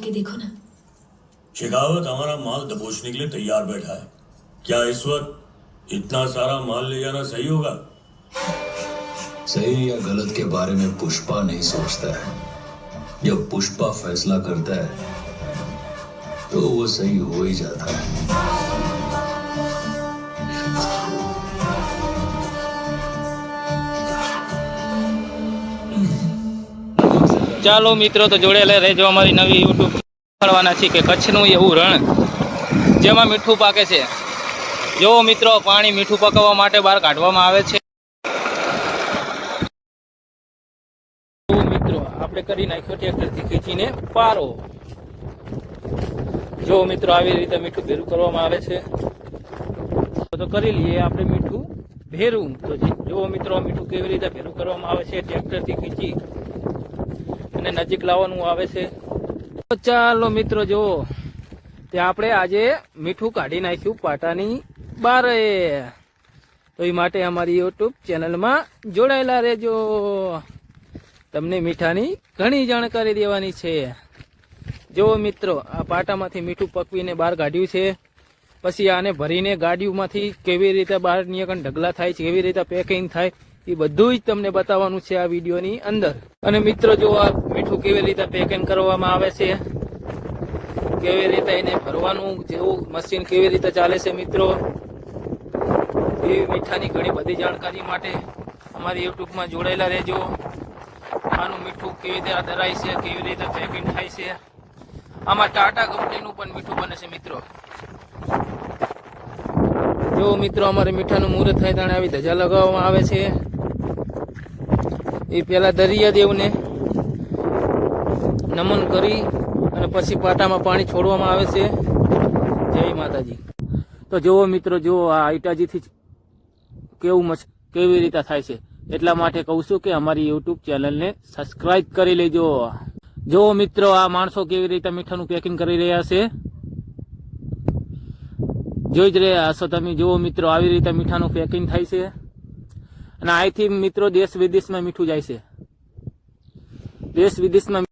के देखो ना। शेखावत हमारा माल दबोचने के लिए तैयार बैठा है। क्या इस वक्त इतना सारा माल ले जाना सही होगा? सही या गलत के बारे में पुष्पा नहीं सोचता है। जब पुष्पा फैसला करता है तो वो सही हो ही जाता है। ચાલો મિત્રો, તો જોડેલા રહેજો અમારી નવી યુટ્યુબ ખોલવાના છે કે કચ્છનું એવું રણ જેમાં મીઠું પાકે છે। જો મિત્રો, પાણી મીઠું પકાવવા માટે બહાર કાઢવામાં આવે છે। તો મિત્રો, આપણે કરી નાખ્યો ટ્રેક્ટરથી ખીચીને પારો। જો મિત્રો, આવી રીતે મીઠું ભેરું કરવામાં આવે છે। તો કરી લઈએ આપણે મીઠું ભેરું। તો જો મિત્રો, મીઠું કેવી રીતે ભેરું કરવામાં આવે છે, ટ્રેક્ટરથી ખીચી અને નજીક લાવવાનું આવે છે। તો ચાલો મિત્રો, જો તે આપણે આજે મીઠું કાઢી નાખ્યું પાટાની બારે। તો એ માટે અમારી યુટ્યુબ ચેનલમાં જોડાયેલા રહેજો। તમને મીઠાની ઘણી જાણકારી દેવાની છે। જો મિત્રો, આ પાટામાંથી મીઠું પકવીને બહાર કાઢ્યું છે, પછી આને ભરીને ગાડીઓમાંથી કેવી રીતે બહાર નીકળ ઢગલા થાય છે, કેવી રીતે પેકિંગ થાય, એ બધું જ તમને બતાવવાનું છે આ વિડીયોની અંદર। અને મિત્રો, જો આ મીઠું કેવી રીતે પેકિંગ કરવામાં આવે છે, કેવી રીતે એને ભરવાનું, જેવું મશીન કેવી રીતે ચાલે છે મિત્રો, એ મીઠાની ઘણી બધી જાણકારી માટે અમારી યુટ્યુબમાં જોડાયેલા રહેજો। આનું મીઠું કેવી રીતે ધરાય છે, કેવી રીતે પેકિંગ થાય છે। આમાં ટાટા કંપનીનું પણ મીઠું બને છે મિત્રો। જો મિત્રો, અમારે મીઠાનું મુહૂર્ત થાય ત્યારે આવી ધજા લગાવવામાં આવે છે। એ પહેલા દરિયાદેવને નમન કરી અને પછી પાટામાં પાણી છોડવામાં આવે છે। જય માતાજી। તો જુઓ મિત્રો, જો આ ઇટાજીથી કેવી રીતે થાય છે, એટલા માટે કહું છું કે અમારી યુટ્યુબ ચેનલને સબસ્ક્રાઇબ કરી લેજો। જો મિત્રો, આ માણસો કેવી રીતે મીઠાનું પેકિંગ કરી રહ્યા છે, જોઈ જ રહ્યા હશો તમે। જુઓ મિત્રો, આવી રીતે મીઠાનું પેકિંગ થાય છે અને અહીંથી મિત્રો દેશ વિદેશમાં મીઠું જાય છે। દેશ વિદેશમાં